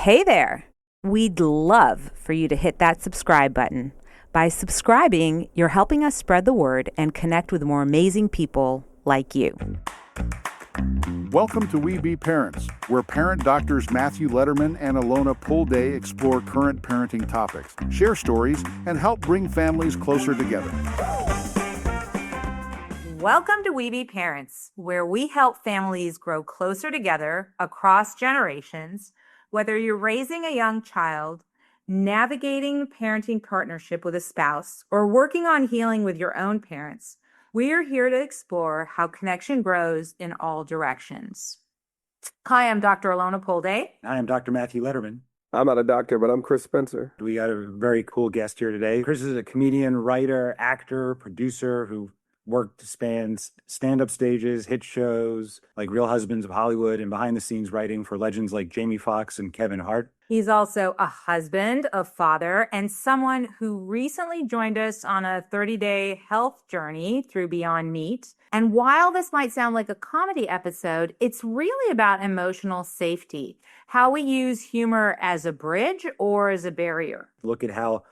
Hey there! We'd love for you to hit that subscribe button. By subscribing, you're helping us spread the word and connect with more amazing people like you. Welcome to We Be Parents, where parent doctors Matthew Letterman and Alona Pulday explore current parenting topics, share stories, and help bring families closer together. Welcome to We Be Parents, where we help families grow closer together across generations. Whether you're raising a young child, navigating the parenting partnership with a spouse, or working on healing with your own parents, we are here to explore how connection grows in all directions. Hi, I'm Dr. Alona Pulday. I am Dr. Matthew Letterman. I'm not a doctor, but I'm Chris Spencer. We got a very cool guest here today. Chris is a comedian, writer, actor, producer who worked spans stand-up stages, hit shows like Real Husbands of Hollywood, and behind-the-scenes writing for legends like Jamie Foxx and Kevin Hart. He's also a husband, a father, and someone who recently joined us on a 30-day health journey through Beyond Meat. And while this might sound like a comedy episode, it's really about emotional safety, how we use humor as a bridge or as a barrier. Look at how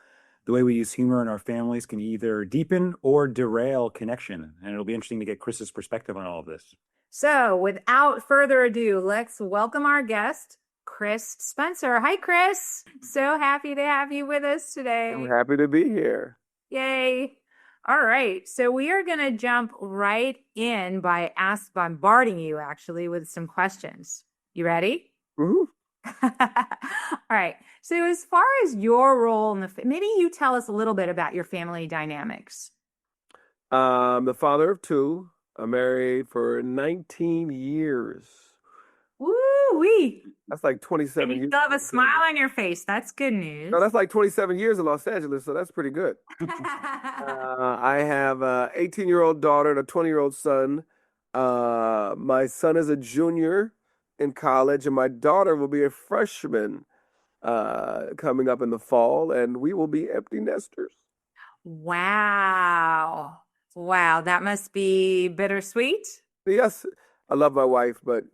the way we use humor in our families can either deepen or derail connection. And it'll be interesting to get Chris's perspective on all of this. So without further ado, let's welcome our guest, Chris Spencer. Hi, Chris. So happy to have you with us today. I'm happy to be here. Yay. All right. So we are going to jump right in by bombarding you actually with some questions. You ready? Mm-hmm. All right. So as far as your role in maybe you tell us a little bit about your family dynamics. I'm the father of two. I'm married for 19 years. Woo-wee. That's like 27 And you years. still have a smile on your face. That's good news. No, that's like 27 years in Los Angeles, so that's pretty good. I have an 18-year-old daughter and a 20-year-old son. My son is a junior in college, and my daughter will be a freshman coming up in the fall, and we will be empty nesters. Wow. That must be bittersweet. Yes, I love my wife, but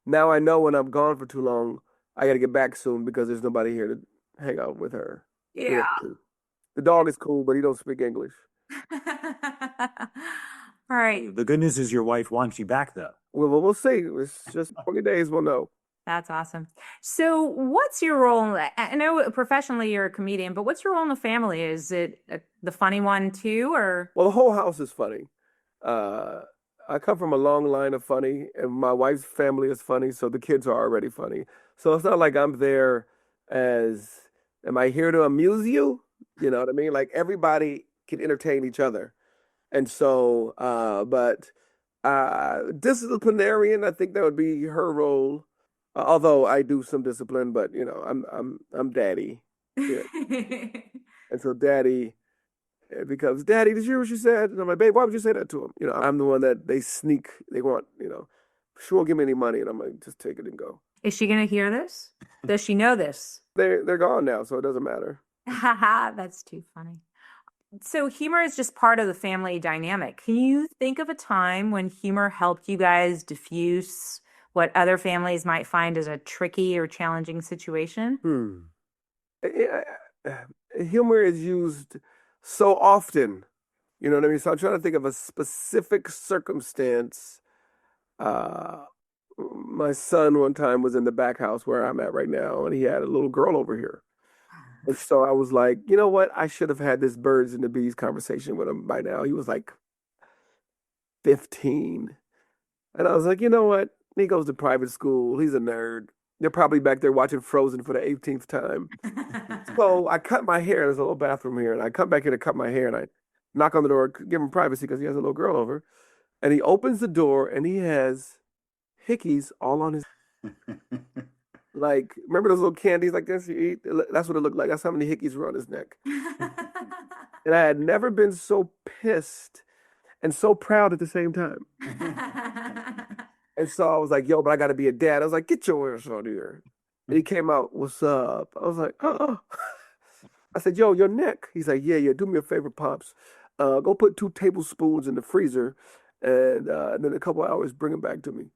now I know when I'm gone for too long, I got to get back soon because there's nobody here to hang out with her. Yeah. The dog is cool, but he don't speak English. All right. The good news is your wife wants you back, though. Well, we'll see. It's just 20 days, we'll know. That's awesome. So what's your role? I know professionally you're a comedian, but what's your role in the family? Is it the funny one too, or? Well, the whole house is funny. I come from a long line of funny, and my wife's family is funny, so the kids are already funny. So it's not like I'm there am I here to amuse you? You know what I mean? Like everybody can entertain each other. And so, but disciplinarian, I think that would be her role. Although I do some discipline, but I'm daddy. Yeah. And so daddy becomes daddy. Did you hear what she said? And I'm like, babe, why would you say that to him? I'm the one that they want, she won't give me any money. And I'm like, just take it and go. Is she going to hear this? Does she know this? They're gone now, so it doesn't matter. That's too funny. So humor is just part of the family dynamic. Can you think of a time when humor helped you guys diffuse what other families might find as a tricky or challenging situation? Humor is used so often, you know what I mean? So I'm trying to think of a specific circumstance. My son one time was in the back house where I'm at right now, and he had a little girl over here. And so I was like, you know what? I should have had this birds and the bees conversation with him by now. He was like 15. And I was like, you know what? He goes to private school. He's a nerd. They're probably back there watching Frozen for the 18th time. So I cut my hair. There's a little bathroom here. And I come back here to cut my hair. And I knock on the door, give him privacy because he has a little girl over. And he opens the door and he has hickeys all on his... Like, remember those little candies like this you eat? That's what it looked like. That's how many hickeys were on his neck. And I had never been so pissed and so proud at the same time. And so I was like, yo, but I got to be a dad. I was like, get your ass out here. And he came out, what's up? I was like, I said, yo, your neck. He's like, yeah, do me a favor, Pops. Go put 2 tablespoons in the freezer and then a couple hours, bring them back to me.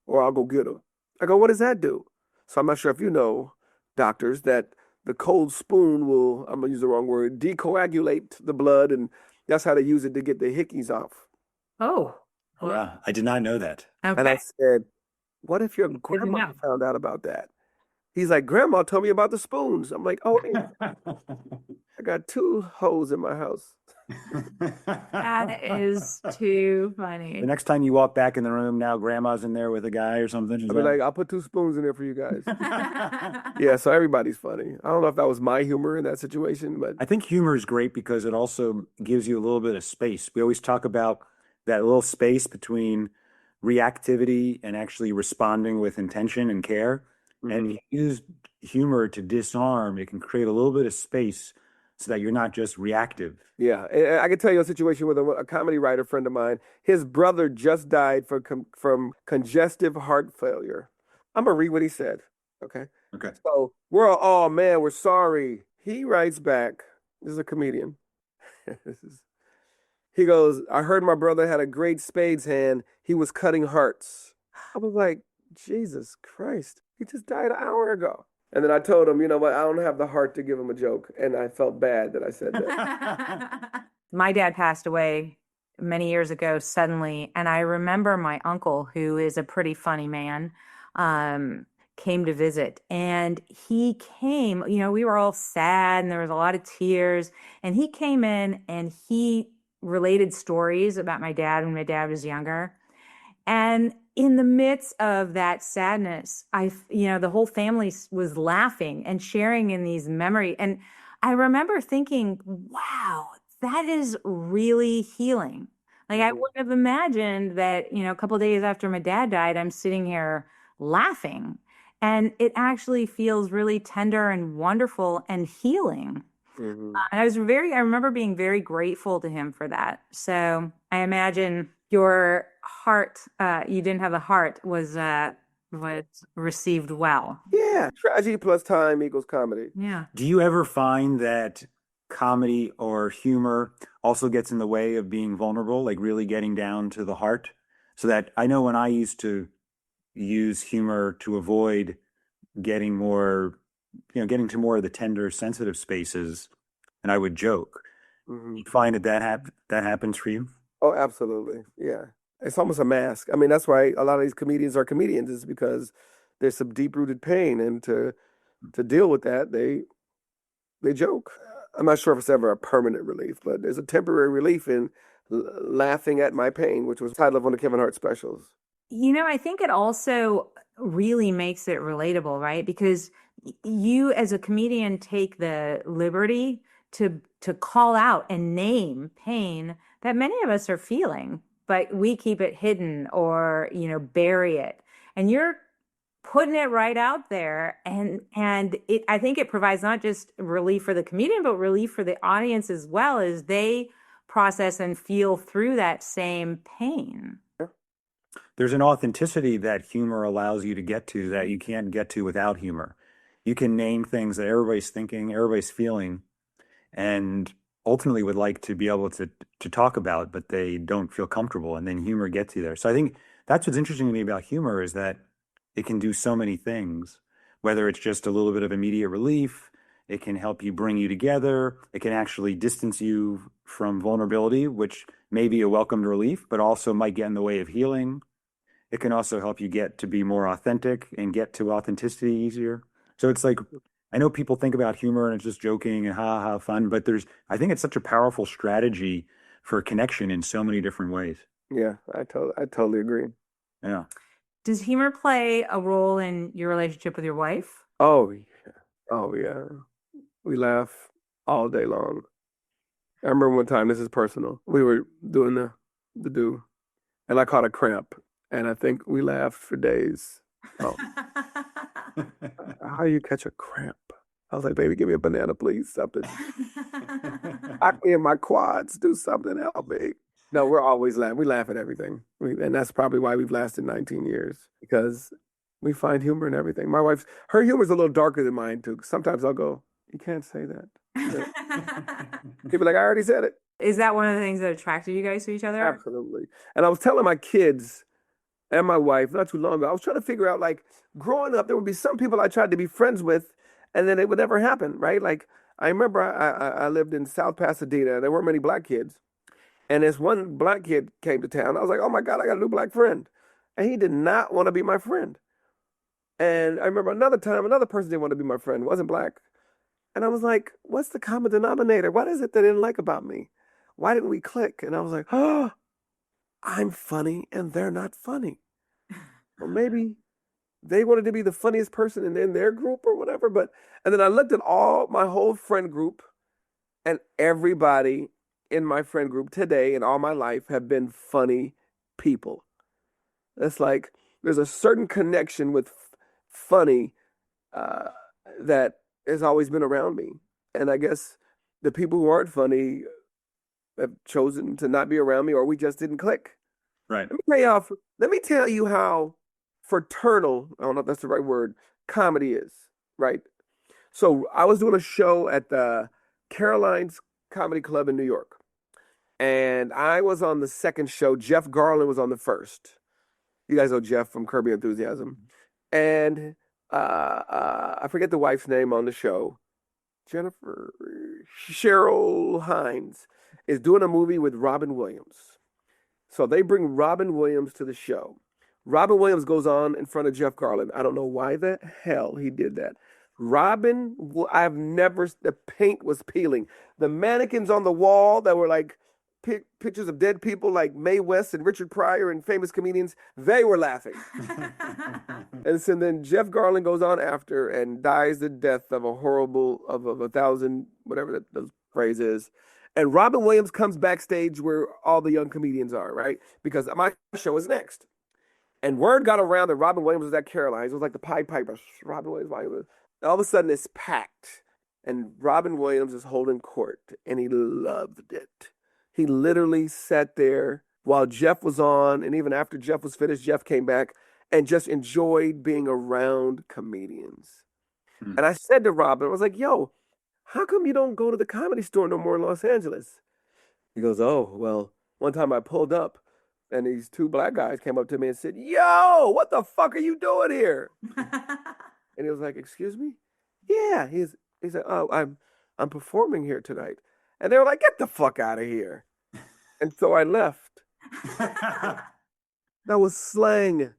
Or I'll go get them. I go, what does that do? So I'm not sure if you know, doctors that the cold spoon will, I'm gonna use the wrong word, decoagulate the blood, and that's how they use it to get the hickeys off. Oh, Wow, I did not know that. And I okay. said, what if your Good to grandma know. found out about that? He's like, Grandma told me about the spoons. I'm like, oh, yeah, I got 2 hoes in my house. That is too The funny. next time you walk back in the room, now grandma's in there with a guy or something. Is I'll be that- like, I'll put 2 spoons in there for you guys. Yeah, so everybody's funny. I don't know if that was my humor in that situation, but I think humor is great because it also gives you a little bit of space. We always talk about that little space between reactivity and actually responding with intention and care. And you use humor to disarm. It can create a little bit of space so that you're not just reactive. yeah, and I can tell you a situation with a comedy writer friend of mine. His brother just died from congestive heart failure. I'm gonna read what he said. Okay. Okay. So we're all, oh man, we're sorry. He writes back. This is a comedian. He goes, I heard my brother had a great spades hand. He was cutting hearts. I was like, Jesus Christ. He just died an hour ago. And then I told him, you know what? I don't have the heart to give him a joke. And I felt bad that I said that. My dad passed away many years ago suddenly, and I remember my uncle, who is a pretty funny man, came to visit. And he came, we were all sad and there was a lot of tears. And he came in and he related stories about my dad when my dad was younger. And in the midst of that sadness, the whole family was laughing and sharing in these memories. And I remember thinking, wow, that is really healing. Like I wouldn't have imagined that, a couple of days after my dad died, I'm sitting here laughing. And it actually feels really tender and wonderful and healing. Mhm. And I remember being very grateful to him for that. So I imagine your heart, you didn't have the heart, was received well. Yeah, tragedy plus time equals comedy. Yeah. Do you ever find that comedy or humor also gets in the way of being vulnerable, like really getting down to the heart? So that I know when I used to use humor to avoid getting getting to more of the tender, sensitive spaces, and I would joke. Mhm. You find that happens for you? Oh, absolutely. Yeah. It's almost a mask. I mean, that's why a lot of these comedians are comedians, is because there's some deep-rooted pain, and to deal with that, they joke. I'm not sure if it's ever a permanent relief, but there's a temporary relief in laughing at my pain, which was the title of one of Kevin Hart's specials. I think it also really makes it relatable, right? Because you as a comedian take the liberty to call out and name pain that many of us are feeling, but we keep it hidden or, bury it. And you're putting it right out there, and I think it provides not just relief for the comedian, but relief for the audience as well, as they process and feel through that same pain. There's an authenticity that humor allows you to get to that you can't get to without humor. You can name things that everybody's thinking, everybody's feeling, and ultimately would like to be able to talk about, but they don't feel comfortable, and then humor gets you there. So I think that's what's interesting to me about humor, is that it can do so many things, whether it's just a little bit of immediate relief, it can help you bring you together, it can actually distance you from vulnerability, which may be a welcomed relief, but also might get in the way of healing. It can also help you get to be more authentic and get to authenticity easier. So it's like, I know people think about humor and it's just joking and ha fun, but I think it's such a powerful strategy for connection in so many different ways. Yeah, I totally agree. Yeah. Does humor play a role in your relationship with your wife? Oh, yeah. Oh, yeah. We laugh all day long. I remember one time, this is personal. We were doing the do, and I caught a cramp, and I think we laughed for days. Oh, how you catch a cramp? I was like, baby, give me a banana, please, something. Knock me in my quads, do something, help me. No, we're always laughing. We laugh at everything. And that's probably why we've lasted 19 years, because we find humor in everything. Her humor is a little darker than mine, too. Sometimes I'll go, you can't say that. People are like, I already said it. Is that one of the things that attracted you guys to each other? Absolutely. And I was telling my kids and my wife not too long ago, I was trying to figure out, like, growing up, there would be some people I tried to be friends with, And then it would never happen, right? Like I remember I lived in South Pasadena. There weren't many black kids. And this one black kid came to town. I was like, oh my God, I got a new black friend. And he did not want to be my friend. And I remember another time, another person didn't want to be my friend, wasn't black. And I was like, what's the common denominator? What is it they didn't like about me? Why didn't we click? And I was like, oh, I'm funny and they're not funny. Or maybe they wanted to be the funniest person in their group or whatever. And then I looked at my whole friend group, and everybody in my friend group today and all my life have been funny people. It's like there's a certain connection with funny that has always been around me. And I guess the people who aren't funny have chosen to not be around me, or we just didn't click. Right. Let me tell you how fraternal, I don't know if that's the right word, comedy is, right? So I was doing a show at the Caroline's Comedy Club in New York. And I was on the second show. Jeff Garland was on the first. You guys know Jeff from Curb Your Enthusiasm. And I forget the wife's name on the show. Cheryl Hines is doing a movie with Robin Williams. So they bring Robin Williams to the show. Robin Williams goes on in front of Jeff Garland. I don't know why the hell he did that. The paint was peeling. The mannequins on the wall that were like pictures of dead people like Mae West and Richard Pryor and famous comedians, they were laughing. And so then Jeff Garland goes on after and dies the death of a thousand, whatever that phrase is. And Robin Williams comes backstage where all the young comedians are, right? Because my show is next. And word got around that Robin Williams was at Caroline's. It was like the Pied Piper. Robin Williams. All of a sudden it's packed. And Robin Williams is holding court. And he loved it. He literally sat there while Jeff was on. And even after Jeff was finished, Jeff came back and just enjoyed being around comedians. And I said to Robin, I was like, yo, how come you don't go to the Comedy Store no more in Los Angeles? He goes, oh, well, one time I pulled up and these two black guys came up to me and said, yo, what the fuck are you doing here? And he was like, excuse me? Yeah. He said, oh, I'm performing here tonight. And they were like, get the fuck out of here. And so I left. That was slang.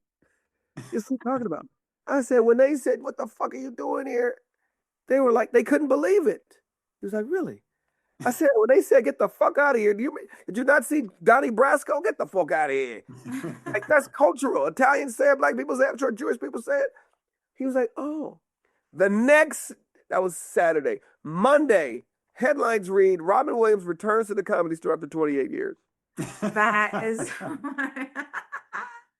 Just what I'm talking about. I said, when they said, what the fuck are you doing here? They were like, they couldn't believe it. He was like, really? I said, when they said, get the fuck out of here, did you not see Donnie Brasco? Get the fuck out of here. Like, that's cultural. Italians say it, black people say it, I'm sure Jewish people say it. He was like, oh. That was Saturday. Monday, headlines read, Robin Williams returns to the Comedy Store after 28 years. That is...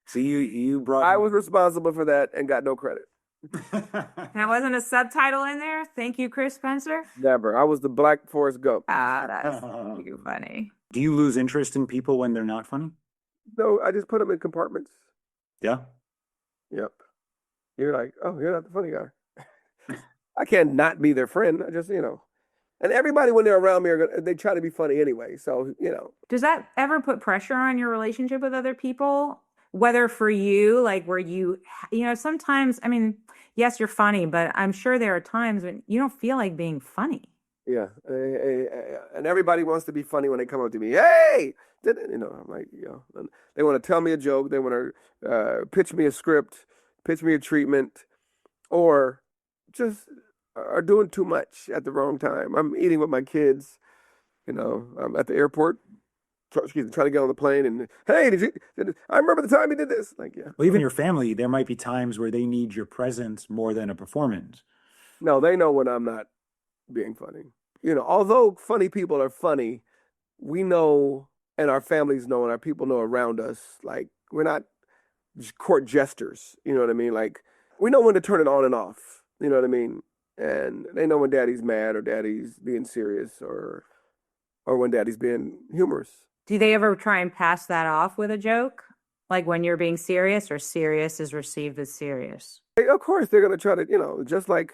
So you brought... I was responsible for that and got no credit. That wasn't a subtitle in there? Thank you, Chris Spencer? Never. I was the Black Forrest Gump. Ah, that's too funny. Do you lose interest in people when they're not funny? No, I just put them in compartments. Yeah? Yep. You're like, oh, you're not the funny guy. I can't not be their friend. I just, And everybody, when they're around me, they try to be funny anyway. So, Does that ever put pressure on your relationship with other people? Whether for you, like where you sometimes, I mean, yes, you're funny, but I'm sure there are times when you don't feel like being funny. Yeah. And everybody wants to be funny when they come up to me. Hey! I'm like, they want to tell me a joke. They want to pitch me a script, pitch me a treatment, or just are doing too much at the wrong time. I'm eating with my kids, I'm at the airport. Trying to get on the plane and, hey, I remember the time you did this. Like, yeah. Well, even your family, there might be times where they need your presence more than a performance. No, they know when I'm not being funny. Although funny people are funny, we know, and our families know, and our people know around us, like, we're not court jesters. You know what I mean? Like, we know when to turn it on and off. You know what I mean? And they know when daddy's mad or daddy's being serious or when daddy's being humorous. Do they ever try and pass that off with a joke? Like when you're being serious, or serious is received as serious? Of course, they're going to try to, just like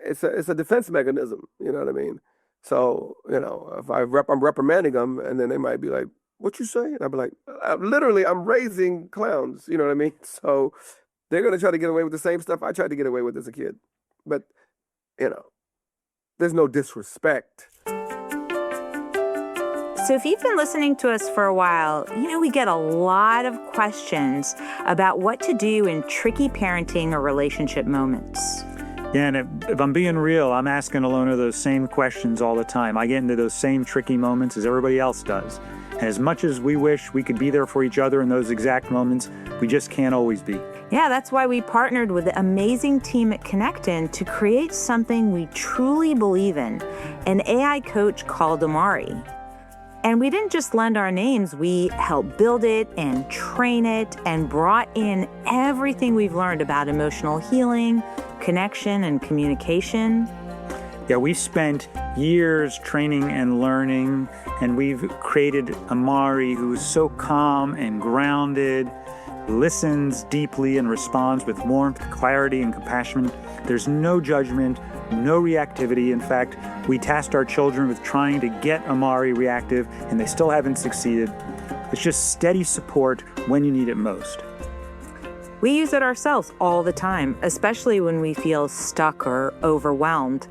it's a defense mechanism. You know what I mean? So, if I'm reprimanding them, and then they might be like, what you say? And I'll be like, I'm raising clowns. You know what I mean? So they're going to try to get away with the same stuff I tried to get away with as a kid. But you know, there's no disrespect. So if you've been listening to us for a while, we get a lot of questions about what to do in tricky parenting or relationship moments. Yeah, and if I'm being real, I'm asking Alona those same questions all the time. I get into those same tricky moments as everybody else does. And as much as we wish we could be there for each other in those exact moments, we just can't always be. Yeah, that's why we partnered with the amazing team at Connectin to create something we truly believe in, an AI coach called Amari. And we didn't just lend our names, we helped build it and train it and brought in everything we've learned about emotional healing, connection, and communication. Yeah, we spent years training and learning, and we've created Amari who is so calm and grounded, listens deeply and responds with warmth, clarity, and compassion. There's no judgment, no reactivity. In fact, we tasked our children with trying to get Amari reactive, and they still haven't succeeded. It's just steady support when you need it most. We use it ourselves all the time, especially when we feel stuck or overwhelmed.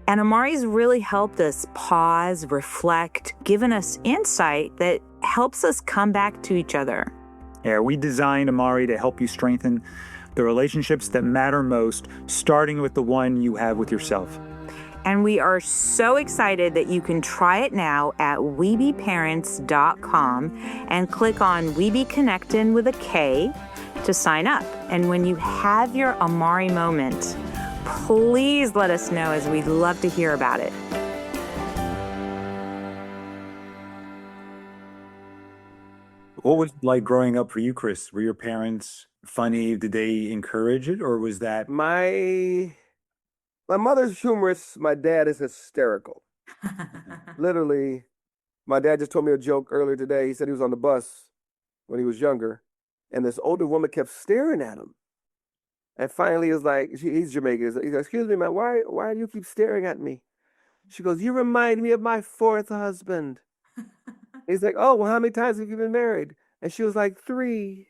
And Amari's really helped us pause, reflect, given us insight that helps us come back to each other. Yeah, we designed Amari to help you strengthen the relationships that matter most, starting with the one you have with yourself. And we are so excited that you can try it now at webeparents.com and click on We Be Connectin with a K to sign up. And when you have your Amari moment, please let us know, as we'd love to hear about it. What was it like growing up for you, Chris? Were your parents funny? Did they encourage it, or was that... My mother's humorous. My dad is hysterical. Literally, my dad just told me a joke earlier today. He said he was on the bus when he was younger, and this older woman kept staring at him. And finally, he was like, he's Jamaican. He goes, "Excuse me, man, why do you keep staring at me?" She goes, "You remind me of my fourth husband." He's like, "Oh, well, how many times have you been married?" And she was like, 3.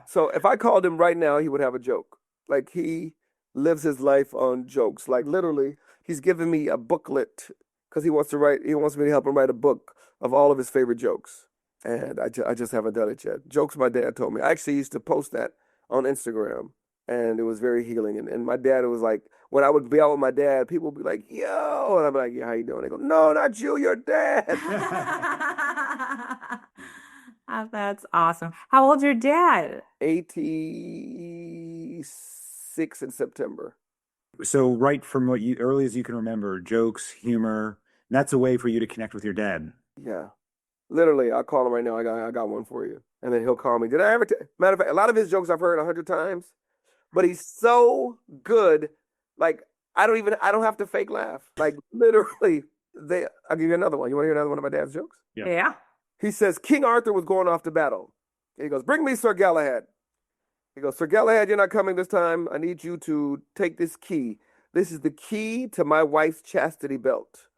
So if I called him right now, he would have a joke. Like, he lives his life on jokes. Like, literally, he's giving me a booklet because he wants me to help him write a book of all of his favorite jokes. And I just haven't done it yet. Jokes my dad told me. I actually used to post that on Instagram, and it was very healing. And my dad was like, when I would be out with my dad, people would be like, "Yo," and I'm like, "Yeah, how you doing?" They go, "No, not you, your dad." That's awesome. How old's your dad? 86 in September. So right from what you early as you can remember, jokes, humor, that's a way for you to connect with your dad. Yeah. Literally, I'll call him right now. I got one for you. And then he'll call me. Did I ever matter of fact, a lot of his jokes I've heard 100 times, but he's so good. Like, I don't have to fake laugh. Like, literally, I'll give you another one. You want to hear another one of my dad's jokes? Yeah. He says, King Arthur was going off to battle. He goes, "Bring me Sir Galahad." He goes, "Sir Galahad, you're not coming this time. I need you to take this key. This is the key to my wife's chastity belt.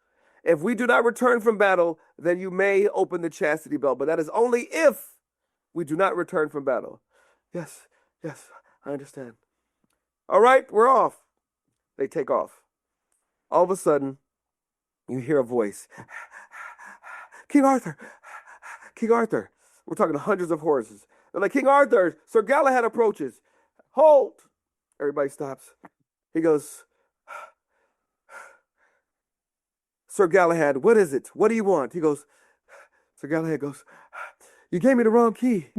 If we do not return from battle, then you may open the chastity belt. But that is only if we do not return from battle." Yes, I understand. "All right, we're off." They take off. All of a sudden, you hear a voice. "King Arthur, King Arthur." We're talking to hundreds of horses. They're like, "King Arthur, Sir Galahad approaches." "Halt." Everybody stops. He goes, "Sir Galahad, what is it? What do you want?" He goes, Sir Galahad goes, "You gave me the wrong key."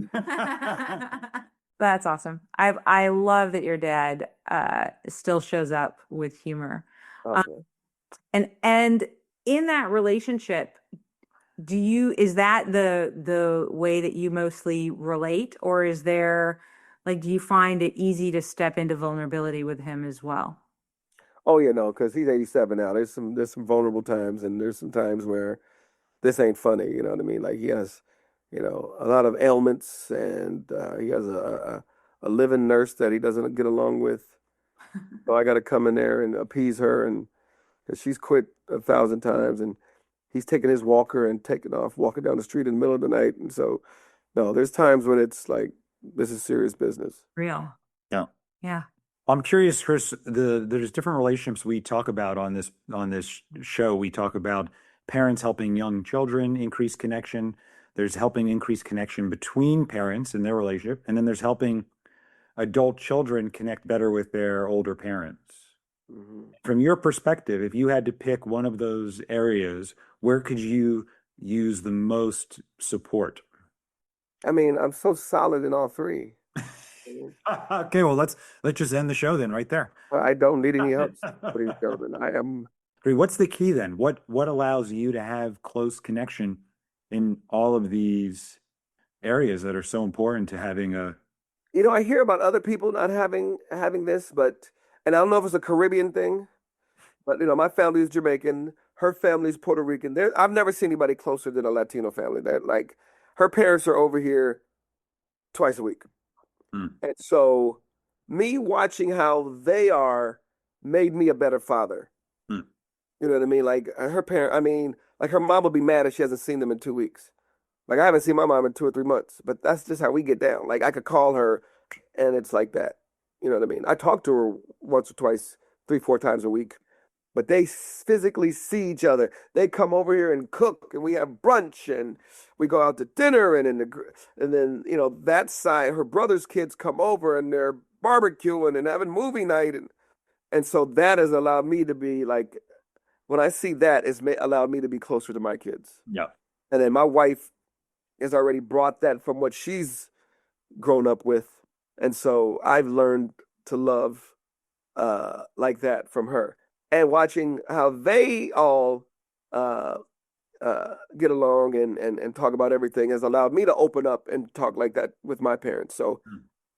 That's awesome. I love that your dad still shows up with humor. Awesome. And in that relationship, is that the way that you mostly relate, or is there, like, do you find it easy to step into vulnerability with him as well? Oh yeah, no, because he's 87 now. There's some vulnerable times, and there's some times where this ain't funny. You know what I mean? Like, he has, a lot of ailments, and he has a living nurse that he doesn't get along with. So I got to come in there and appease her, and 'cause she's quit 1,000 times, and he's taking his walker and taking off, walking down the street in the middle of the night. And so, no, there's times when it's like, this is serious business. Real. Yeah. Yeah. I'm curious, Chris, there's different relationships we talk about on this show. We talk about parents helping young children increase connection. There's helping increase connection between parents and their relationship, and then there's helping adult children connect better with their older parents. Mhm. From your perspective, if you had to pick one of those areas, where could you use the most support? I mean, I'm so solid in all three. Okay, well, let's just end the show then right there. I don't need any help for these children. I am, Great. What's the key then? What allows you to have close connection in all of these areas that are so important to having a I hear about other people not having this, but and I don't know if it's a Caribbean thing, but my family is Jamaican, her family's Puerto Rican. I've never seen anybody closer than a Latino family. That like her parents are over here twice a week. Mm, And so me watching how they are made me a better father. mm. You know what I mean? Like her parent, I mean, like her mom will be mad if she hasn't seen them in 2 weeks. Like I haven't seen my mom in 2 or 3 months, but that's just how we get down. Like I could call her and it's like that. You know what I mean? I talk to her once or twice, 3, 4 times a week, but they physically see each other. They come over here and cook and we have brunch and we go out to dinner and then, that side, her brother's kids come over and they're barbecuing and having movie night. And so that has allowed me to be like, when I see that, allowed me to be closer to my kids. Yeah. And then my wife has already brought that from what she's grown up with. And so I've learned to love like that from her. And watching how they all uh, get along and talk about everything has allowed me to open up and talk like that with my parents. So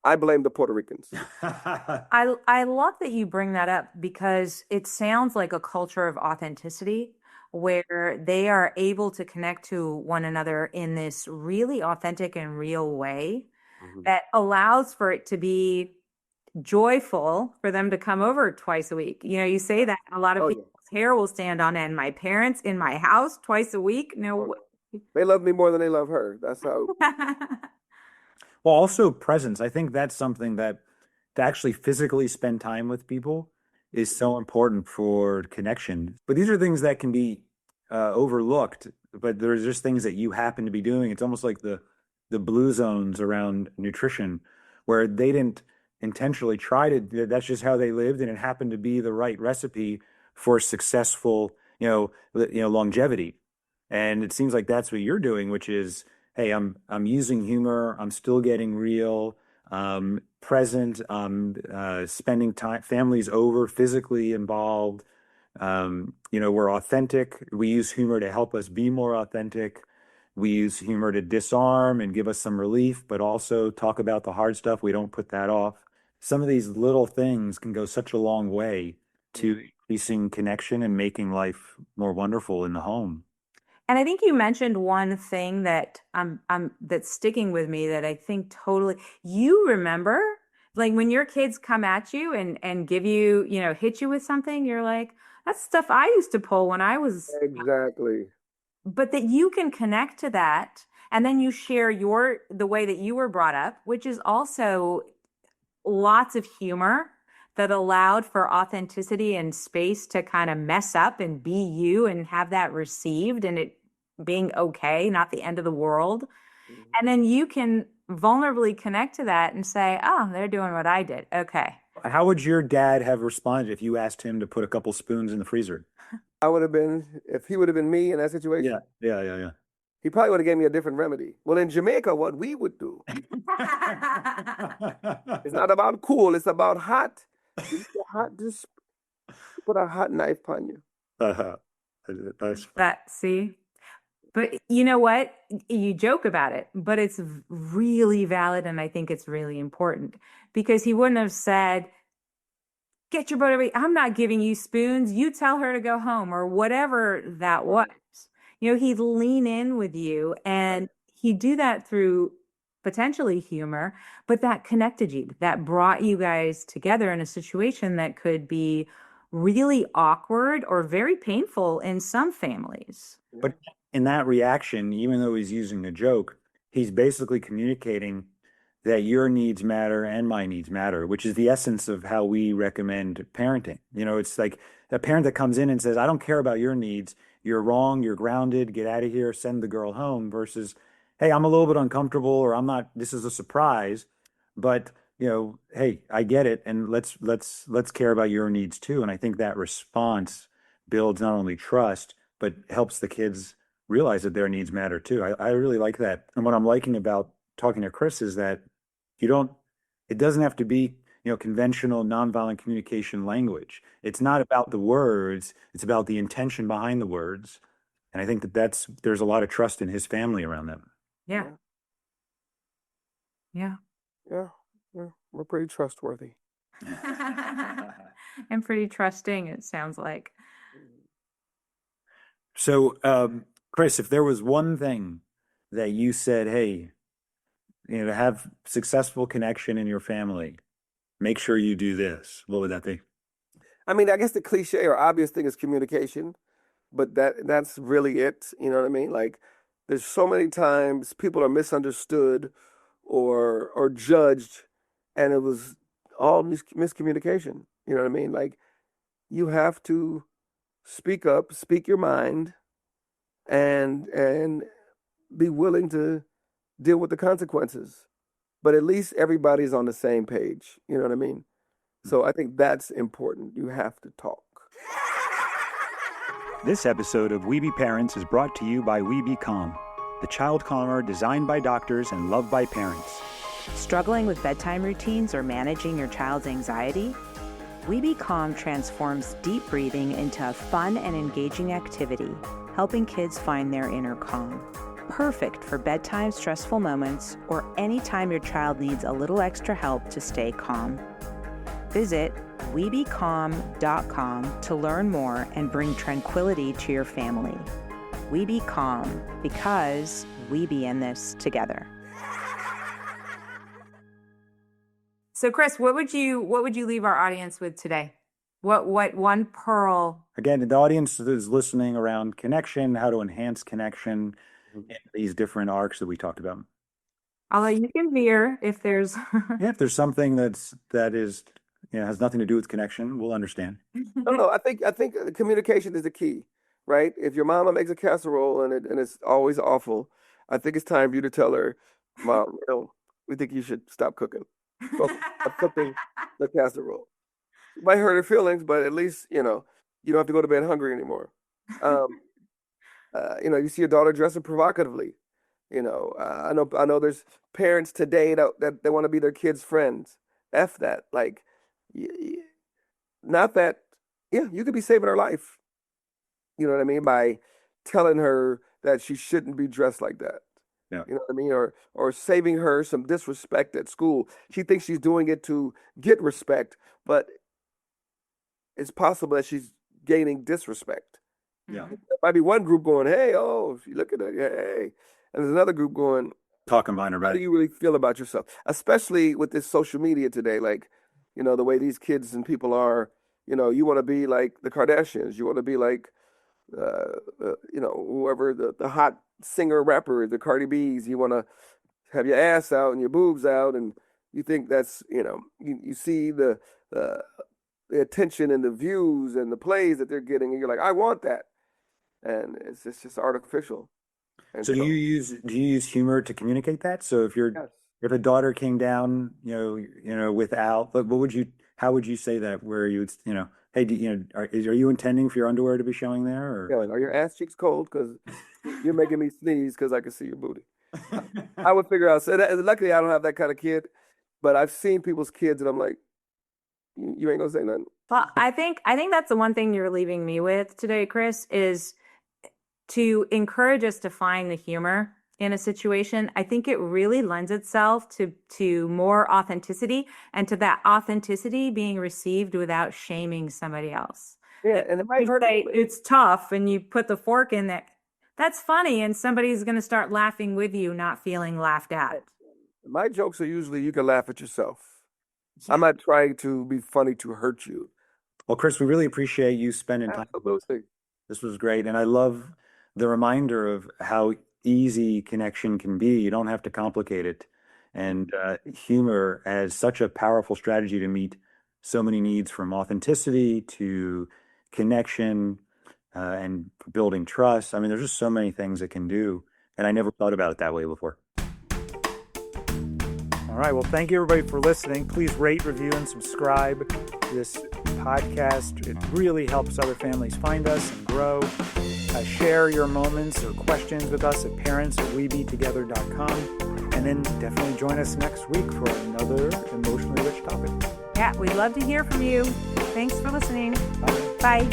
I blame the Puerto Ricans. I love that you bring that up because it sounds like a culture of authenticity where they are able to connect to one another in this really authentic and real way that allows for it to be joyful for them to come over twice a week. You say that a lot of Oh, people's hair will stand on end. My parents in my house twice a week. No. They love me more than they love her. That's how. Well, also presence. I think that's something that to actually physically spend time with people is so important for connection. But these are things that can be overlooked, but there's just things that you happen to be doing. It's almost like the blue zones around nutrition where they didn't intentionally try to, that's just how they lived, and it happened to be the right recipe for successful, longevity. And it seems like that's what you're doing, which is, hey, I'm using humor, I'm still getting real, present, spending time, families over, physically involved. We're authentic. We use humor to help us be more authentic. We use humor to disarm and give us some relief, but also talk about the hard stuff. We don't put that off. Some of these little things can go such a long way to increasing connection and making life more wonderful in the home. And I think you mentioned one thing that that's sticking with me that I think totally you remember, like when your kids come at you and give you, hit you with something, you're like, that's stuff I used to pull when I was, Exactly. but that you can connect to that and then you share the way that you were brought up, which is also lots of humor that allowed for authenticity and space to kind of mess up and be you and have that received and it being okay, not the end of the world. And then you can vulnerably connect to that and say, oh, they're doing what I did. Okay. How would your dad have responded if you asked him to put a couple spoons in the freezer? I would have been, if he would have been me in that situation, Yeah. he probably would have gave me a different remedy. Well, in Jamaica, what we would do, it's not about cool, it's about hot. Just put a hot knife on you. See? But you know what? You joke about it, but it's really valid. And I think it's really important because he wouldn't have said, get your butt away. I'm not giving you spoons. You tell her to go home or whatever that was. He'd lean in with you and he'd do that through potentially humor, but that connected you, that brought you guys together in a situation that could be really awkward or very painful in some families. But in that reaction, even though he's using a joke, he's basically communicating that your needs matter and my needs matter, which is the essence of how we recommend parenting. It's like a parent that comes in and says, I don't care about your needs. You're wrong. You're grounded. Get out of here. Send the girl home versus, hey, I'm a little bit uncomfortable or I'm not, this is a surprise, but hey, I get it. And let's care about your needs too. And I think that response builds not only trust, but helps the kids realize that their needs matter too. I really like that. And what I'm liking about talking to Chris is that it doesn't have to be, conventional nonviolent communication language. It's not about the words, it's about the intention behind the words. And I think there's a lot of trust in his family around them. Yeah. Yeah. Yeah. Yeah. We're pretty trustworthy. And pretty trusting, it sounds like. So, Chris, if there was one thing that you said, hey, to have successful connection in your family, make sure you do this, what would that be? I mean, I guess the cliche or obvious thing is communication, but that's really it. You know what I mean? Like, there's so many times people are misunderstood or judged, and it was all miscommunication. You know what I mean? Like, you have to speak up, speak your mind, and be willing to deal with the consequences. But at least everybody's on the same page. You know what I mean? So I think that's important. You have to talk. This episode of We Be Parents is brought to you by We Be Calm, the child calmer designed by doctors and loved by parents. Struggling with bedtime routines or managing your child's anxiety? We Be Calm transforms deep breathing into a fun and engaging activity, helping kids find their inner calm. Perfect for bedtime stressful moments or anytime your child needs a little extra help to stay calm. Visit webecalm.com to learn more and bring tranquility to your family. We Be Calm, because we be in this together. So, Chris, what would you leave our audience with today? What one pearl? Again, the audience is listening around connection, how to enhance connection in these different arcs that we talked about. Although you can veer if there's Yeah, if there's something that is has nothing to do with connection, we'll understand. No, I think communication is the key, right? If your mama makes a casserole and it's always awful, I think it's time for you to tell her, Mom, we think you should stop cooking. Stop cooking the casserole. It might hurt her feelings, but at least you don't have to go to bed hungry anymore. You see your daughter dressing provocatively. I know there's parents today that they want to be their kids' friends. F that. Like, not that. Yeah, you could be saving her life. You know what I mean? By telling her that she shouldn't be dressed like that. Yeah. You know what I mean? Or saving her some disrespect at school. She thinks she's doing it to get respect, but it's possible that she's gaining disrespect. Yeah. There might be one group going, hey, oh, she look at her, hey. And there's another group going, talking behind her back. How do you really feel about yourself? Especially with this social media today, like, the way these kids and people are, you want to be like the Kardashians. You want to be like, whoever the hot singer rapper, the Cardi B's. You want to have your ass out and your boobs out. And you think that's, you see the attention and the views and the plays that they're getting. And you're like, I want that. And it's just artificial. And so do you use humor to communicate that? So if a daughter came down, without, how would you say that? Where you would, hey, are you intending for your underwear to be showing there? Or? Yeah, like, are your ass cheeks cold? Because you're making me sneeze because I can see your booty. I would figure out. So luckily, I don't have that kind of kid, but I've seen people's kids, and I'm like, you ain't gonna say nothing. Well, I think that's the one thing you're leaving me with today, Chris, is to encourage us to find the humor in a situation. I think it really lends itself to more authenticity, and to that authenticity being received without shaming somebody else. Yeah, and it might hurt. It's tough, and you put the fork in that. That's funny, and somebody's going to start laughing with you, not feeling laughed at. My jokes are usually you can laugh at yourself. Yeah. I'm not trying to be funny to hurt you. Well, Chris, we really appreciate you spending time. Absolutely. This was great, and I love the reminder of how easy connection can be. You don't have to complicate it. And humor as such a powerful strategy to meet so many needs, from authenticity to connection and building trust. I mean, there's just so many things it can do. And I never thought about it that way before. All right. Well, thank you everybody for listening. Please rate, review, and subscribe to this podcast. It really helps other families find us and grow. Share your moments or questions with us at parents@webetogether.com. And then definitely join us next week for another emotionally rich topic. Yeah, we'd love to hear from you. Thanks for listening. Bye. Bye.